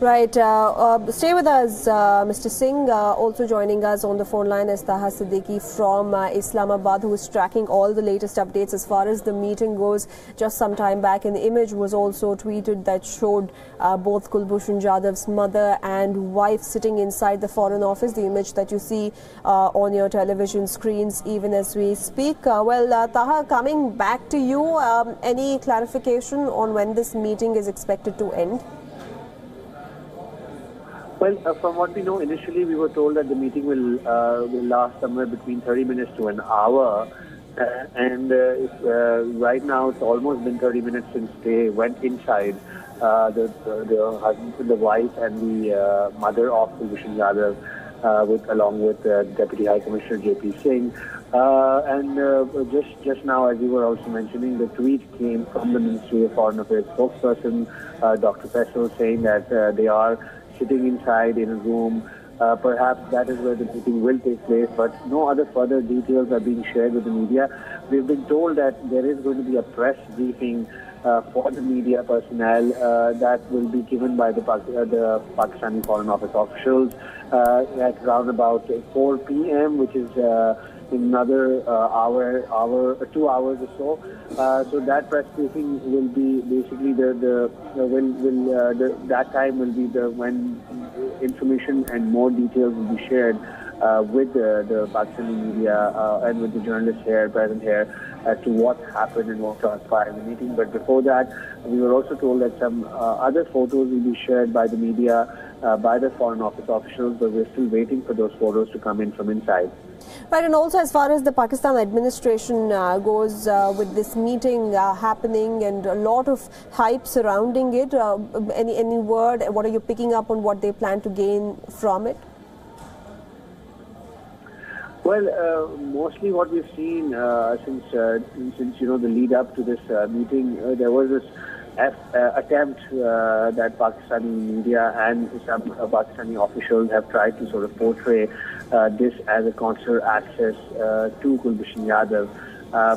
Right. Stay with us, Mr. Singh. Also joining us on the phone line is Taha Siddiqui from Islamabad, who is tracking all the latest updates as far as the meeting goes. Just some time back, an image was also tweeted that showed both Kulbhushan Jadhav's mother and wife sitting inside the Foreign Office, the image that you see on your television screens even as we speak. Taha, coming back to you, any clarification on when this meeting is expected to end? Well, from what we know, initially we were told that the meeting will last somewhere between 30 minutes to an hour. Right now it's almost been 30 minutes since they went inside, the husband, the wife and the mother of Kulbhushan Jadhav, along with Deputy High Commissioner J.P. Singh. Just now, as you were also mentioning, the tweet came from the Ministry of Foreign Affairs spokesperson, Dr. Faisal, saying that they are sitting inside in a room. Perhaps that is where the meeting will take place, but no other further details are being shared with the media. We've been told that there is going to be a press briefing for the media personnel that will be given by the Pakistani Foreign Office officials at around about 4 p.m., which is in another 2 hours or so. So that press briefing will be basically that time will be when information and more details will be shared with the Pakistani media and with the journalists present here as to what happened and what transpired in the meeting. But before that, we were also told that some other photos will be shared by the media, by the Foreign Office officials, but we're still waiting for those photos to come in from inside. Right, and also as far as the Pakistan administration goes with this meeting happening and a lot of hype surrounding it, any word, what are you picking up on what they plan to gain from it? Well, mostly what we've seen since the lead up to this meeting, there was this attempt that Pakistani media and some Pakistani officials have tried to sort of portray this as a consular access to Kulbhushan Jadhav.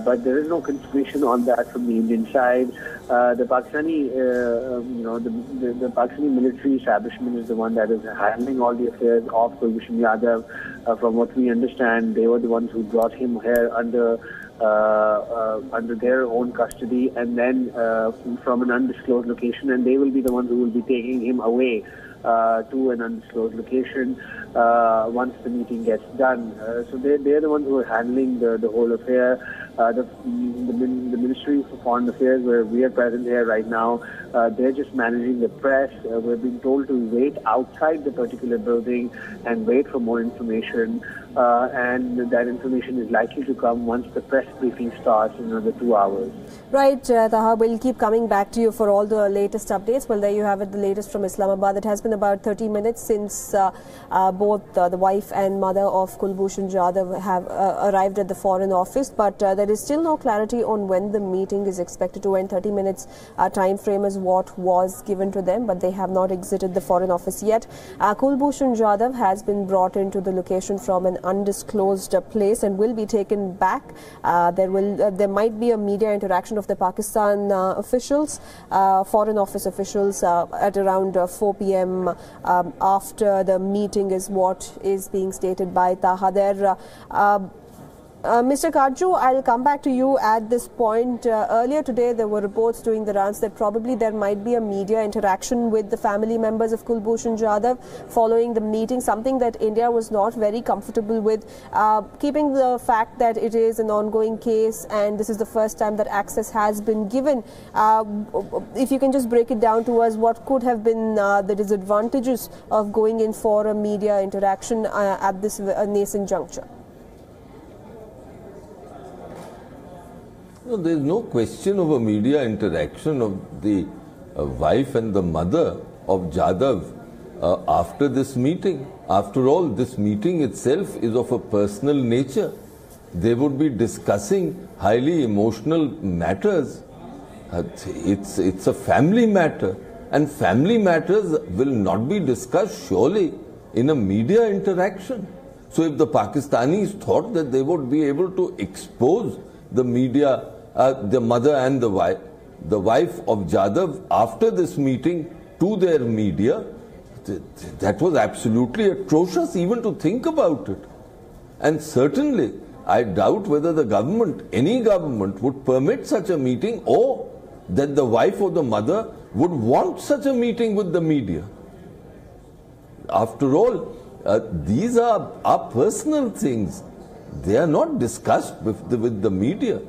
But there is no confirmation on that from the Indian side. The Pakistani, the Pakistani military establishment is the one that is handling all the affairs of Kulbhushan Jadhav. From what we understand, they were the ones who brought him here under their own custody, and then from an undisclosed location, and they will be the ones who will be taking him away to an undisclosed location once the meeting gets done. So they're the ones who are handling the whole affair. The Ministry for Foreign Affairs, where we are present here right now, they're just managing the press. We're being told to wait outside the particular building and wait for more information. And that information is likely to come once the press briefing starts in another 2 hours. Right, Taha, we'll keep coming back to you for all the latest updates. Well, there you have it, the latest from Islamabad. It has been about 30 minutes since both the wife and mother of Kulbhushan Jadhav have arrived at the Foreign Office, but there is still no clarity on when the meeting is expected to end. 30 minutes time frame is what was given to them, but they have not exited the Foreign Office yet. Kulbhushan Jadhav has been brought into the location from an undisclosed place and will be taken back. There might be a media interaction of the Pakistan officials, Foreign Office officials, at around 4 p.m. After the meeting is what is being stated by Taha there. Mr. Karju, I'll come back to you at this point. Earlier today, there were reports doing the rounds that probably there might be a media interaction with the family members of Kulbhushan Jadhav following the meeting, something that India was not very comfortable with, keeping the fact that it is an ongoing case and this is the first time that access has been given. If you can just break it down to us, what could have been the disadvantages of going in for a media interaction at this nascent juncture? No, there is no question of a media interaction of the wife and the mother of Jadhav after this meeting. After all, this meeting itself is of a personal nature. They would be discussing highly emotional matters. It's a family matter, and family matters will not be discussed surely in a media interaction. So if the Pakistanis thought that they would be able to expose the media, the mother and the wife of Jadhav after this meeting to their media, that was absolutely atrocious even to think about it. And certainly, I doubt whether the government, any government, would permit such a meeting, or that the wife or the mother would want such a meeting with the media. After all, these are our personal things. They are not discussed with the media.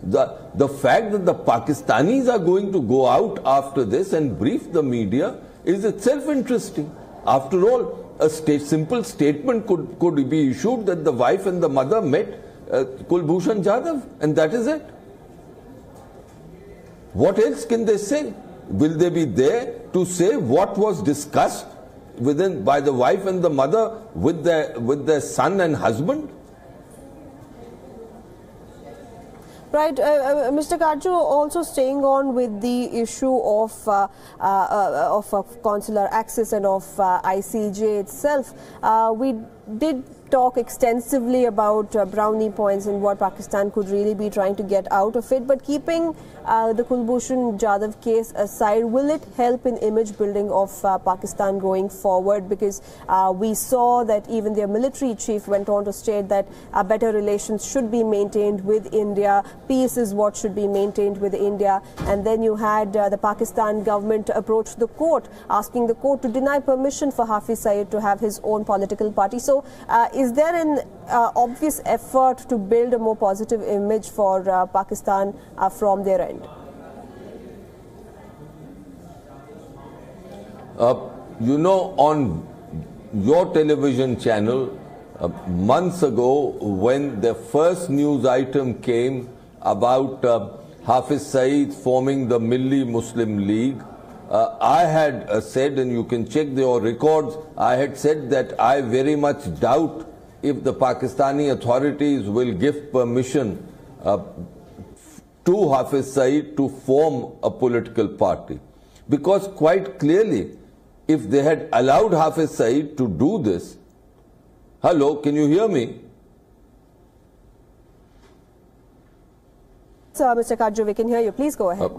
The fact that the Pakistanis are going to go out after this and brief the media is itself interesting. After all, a simple statement could be issued that the wife and the mother met Kulbhushan Jadhav, and that is it. What else can they say? Will they be there to say what was discussed by the wife and the mother with their son and husband? Right, Mr. Karju, also staying on with the issue of consular access and of ICJ itself, we did talk extensively about brownie points and what Pakistan could really be trying to get out of it. But keeping the Kulbhushan Jadhav case aside, will it help in image building of Pakistan going forward? Because we saw that even their military chief went on to state that better relations should be maintained with India. Peace is what should be maintained with India. And then you had the Pakistan government approach the court, asking the court to deny permission for Hafiz Saeed to have his own political party. So is there an obvious effort to build a more positive image for Pakistan from their end? You know, on your television channel, months ago, when the first news item came about Hafiz Saeed forming the Milli Muslim League, I had said, and you can check your records, I had said that I very much doubt if the Pakistani authorities will give permission to Hafiz Saeed to form a political party. Because quite clearly, if they had allowed Hafiz Saeed to do this, hello, can you hear me? Mr. Karju, we can hear you. Please go ahead.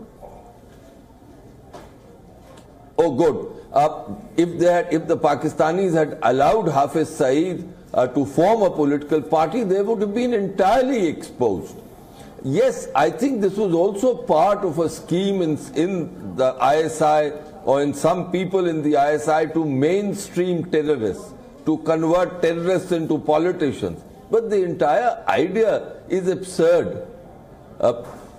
Oh, good. If the Pakistanis had allowed Hafiz Saeed to form a political party, they would have been entirely exposed. Yes, I think this was also part of a scheme in the ISI, or in some people in the ISI, to mainstream terrorists, to convert terrorists into politicians. But the entire idea is absurd.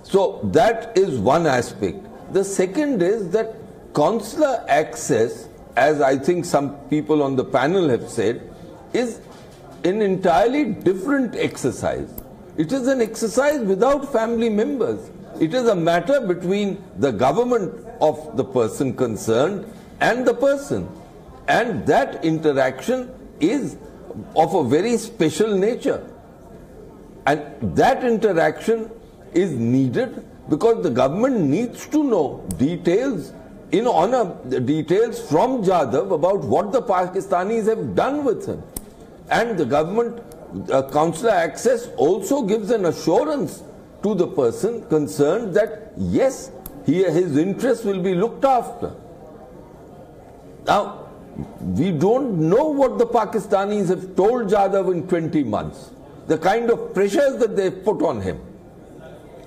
So that is one aspect. The second is that consular access, as I think some people on the panel have said, is an entirely different exercise. It is an exercise without family members. It is a matter between the government of the person concerned and the person. And that interaction is of a very special nature. And that interaction is needed because the government needs to know details details from Jadhav about what the Pakistanis have done with him. And the government consular access also gives an assurance to the person concerned that yes, his interests will be looked after. Now, we don't know what the Pakistanis have told Jadhav in 20 months. The kind of pressures that they've put on him,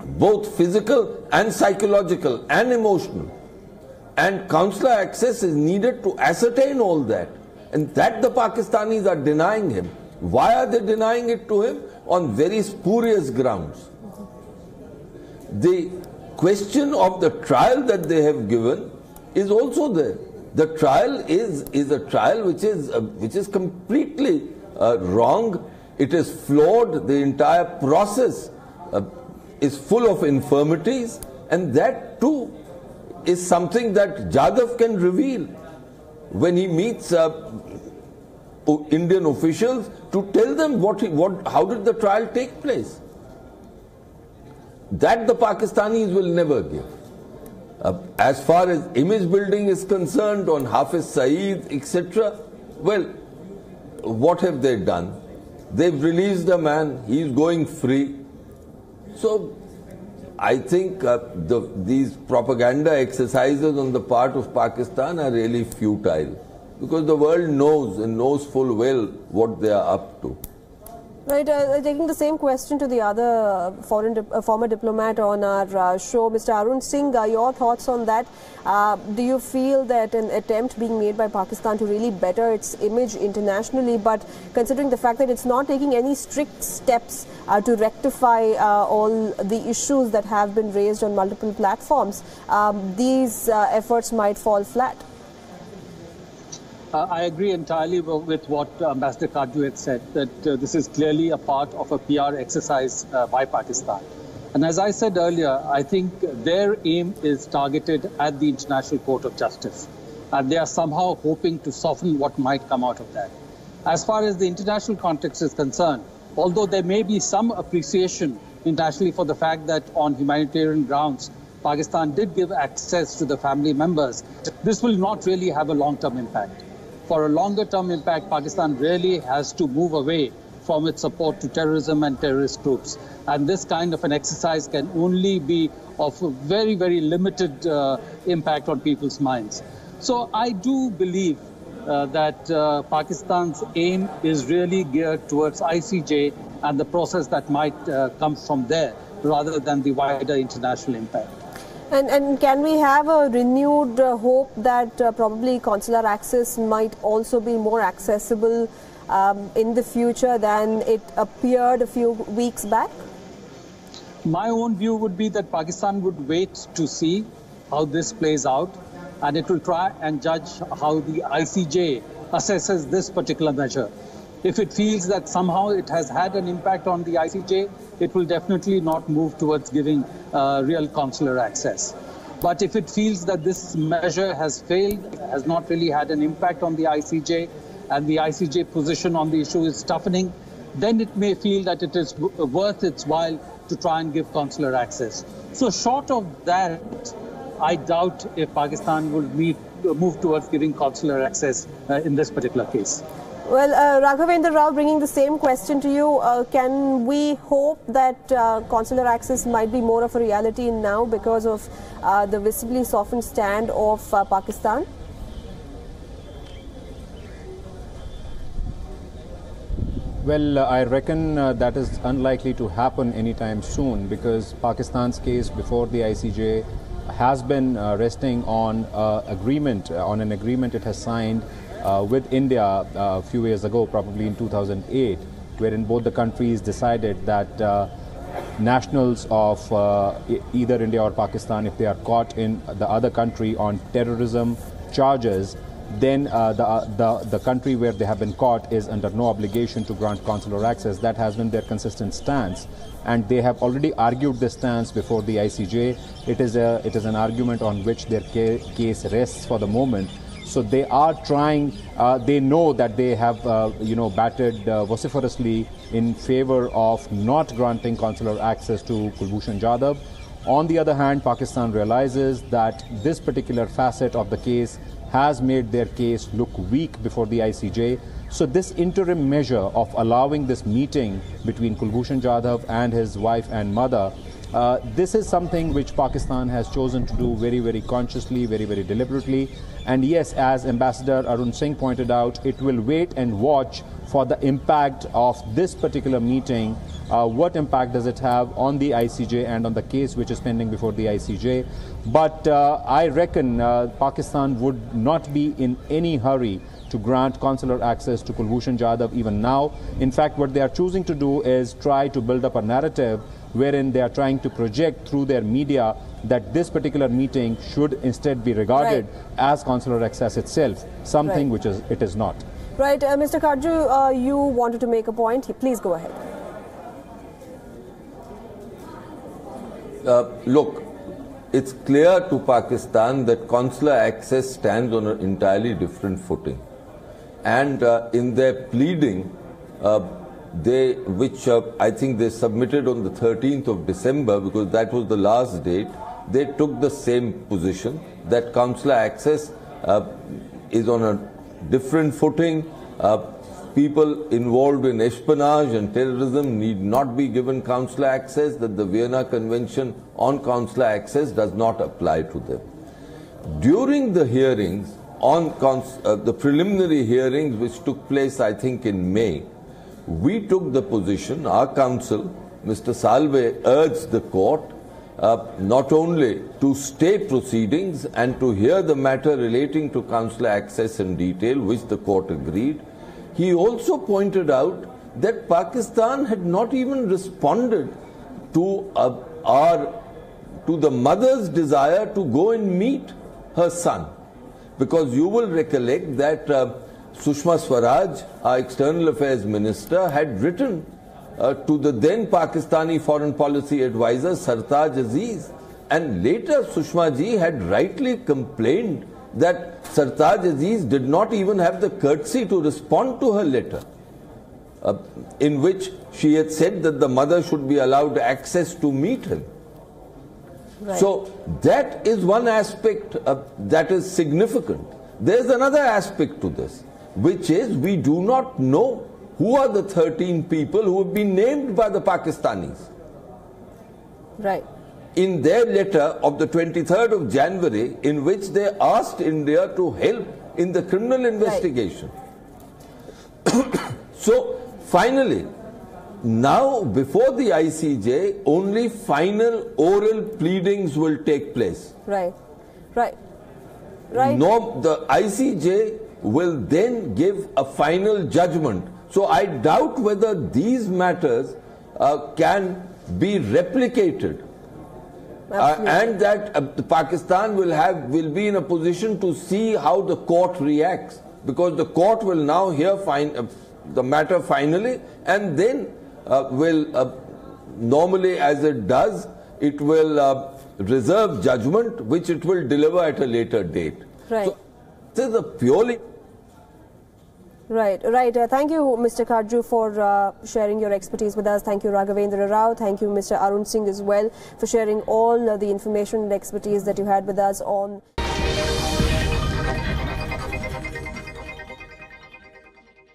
both physical and psychological and emotional. And consular access is needed to ascertain all that. And that the Pakistanis are denying him. Why are they denying it to him? On very spurious grounds. The question of the trial that they have given is also there. The trial is a trial which is completely wrong. It is flawed. The entire process is full of infirmities, and that too is something that Jadhav can reveal when he meets Indian officials to tell them how did the trial take place. That the Pakistanis will never give. As far as image building is concerned on Hafiz Saeed, etc., well, what have they done? They've released a man, he's going free. So, I think these propaganda exercises on the part of Pakistan are really futile, because the world knows and knows full well what they are up to. Right, taking the same question to the other former diplomat on our show, Mr. Arun Singh, your thoughts on that? Do you feel that an attempt being made by Pakistan to really better its image internationally, but considering the fact that it's not taking any strict steps to rectify all the issues that have been raised on multiple platforms, these efforts might fall flat? I agree entirely with what Ambassador Kaju had said, that this is clearly a part of a PR exercise by Pakistan. And as I said earlier, I think their aim is targeted at the International Court of Justice. And they are somehow hoping to soften what might come out of that. As far as the international context is concerned, although there may be some appreciation internationally for the fact that on humanitarian grounds, Pakistan did give access to the family members, this will not really have a long-term impact. For a longer-term impact, Pakistan really has to move away from its support to terrorism and terrorist groups. And this kind of an exercise can only be of very, very limited impact on people's minds. So I do believe that Pakistan's aim is really geared towards ICJ and the process that might come from there, rather than the wider international impact. And can we have a renewed hope that probably consular access might also be more accessible in the future than it appeared a few weeks back? My own view would be that Pakistan would wait to see how this plays out, and it will try and judge how the ICJ assesses this particular measure. If it feels that somehow it has had an impact on the ICJ, it will definitely not move towards giving real consular access. But if it feels that this measure has failed, has not really had an impact on the ICJ, and the ICJ position on the issue is toughening, then it may feel that it is worth its while to try and give consular access. So short of that, I doubt if Pakistan will move towards giving consular access in this particular case. Well, Raghavendra Rao, bringing the same question to you, can we hope that consular access might be more of a reality now because of the visibly softened stand of Pakistan? Well, I reckon that is unlikely to happen anytime soon, because Pakistan's case before the ICJ has been resting on an agreement it has signed with India a few years ago, probably in 2008, wherein both the countries decided that nationals of either India or Pakistan, if they are caught in the other country on terrorism charges, then the country where they have been caught is under no obligation to grant consular access. That has been their consistent stance, and they have already argued this stance before the ICJ. It is an argument on which their case rests for the moment. So they are trying. They know that they have batted vociferously in favor of not granting consular access to Kulbhushan Jadhav. On the other hand, Pakistan realizes that this particular facet of the case has made their case look weak before the ICJ. So this interim measure of allowing this meeting between Kulbhushan Jadhav and his wife and mother, this is something which Pakistan has chosen to do very, very consciously, very, very deliberately. And yes, as Ambassador Arun Singh pointed out, it will wait and watch for the impact of this particular meeting. What impact does it have on the ICJ and on the case which is pending before the ICJ? But I reckon Pakistan would not be in any hurry to grant consular access to Kulbhushan Jadhav even now. In fact, what they are choosing to do is try to build up a narrative wherein they are trying to project through their media that this particular meeting should instead be regarded as consular access itself, something which it is not. Right, Mr. Kharju, you wanted to make a point. Please go ahead. Look, it's clear to Pakistan that consular access stands on an entirely different footing. And in their pleading, which I think they submitted on the 13th of December, because that was the last date, they took the same position, that consular access is on a different footing. People involved in espionage and terrorism need not be given consular access, that the Vienna Convention on Consular Access does not apply to them. During the hearings, on the preliminary hearings which took place, I think, in May, we took the position, our counsel, Mr. Salve, urged the court not only to stay proceedings and to hear the matter relating to consular access in detail, which the court agreed. He also pointed out that Pakistan had not even responded to the mother's desire to go and meet her son. Because you will recollect that Sushma Swaraj, our External Affairs Minister, had written to the then Pakistani Foreign Policy Advisor Sartaj Aziz, and later Sushma ji had rightly complained that Sartaj Aziz did not even have the courtesy to respond to her letter, in which she had said that the mother should be allowed access to meet him. Right. So that is one aspect that is significant. There is another aspect to this, which is we do not know who are the 13 people who have been named by the Pakistanis. Right. In their letter of the 23rd of January, in which they asked India to help in the criminal investigation. Right. So finally, now before the ICJ, only final oral pleadings will take place. Right. Right. No, the ICJ will then give a final judgment. So I doubt whether these matters can be replicated. And that Pakistan will be in a position to see how the court reacts, because the court will now hear the matter finally, and then will normally, as it does, it will reserve judgment, which it will deliver at a later date. Right. So this is a purely Right. Thank you, Mr. Kharju, for sharing your expertise with us. Thank you, Raghavendra Rao. Thank you, Mr. Arun Singh, as well, for sharing all the information and expertise that you had with us on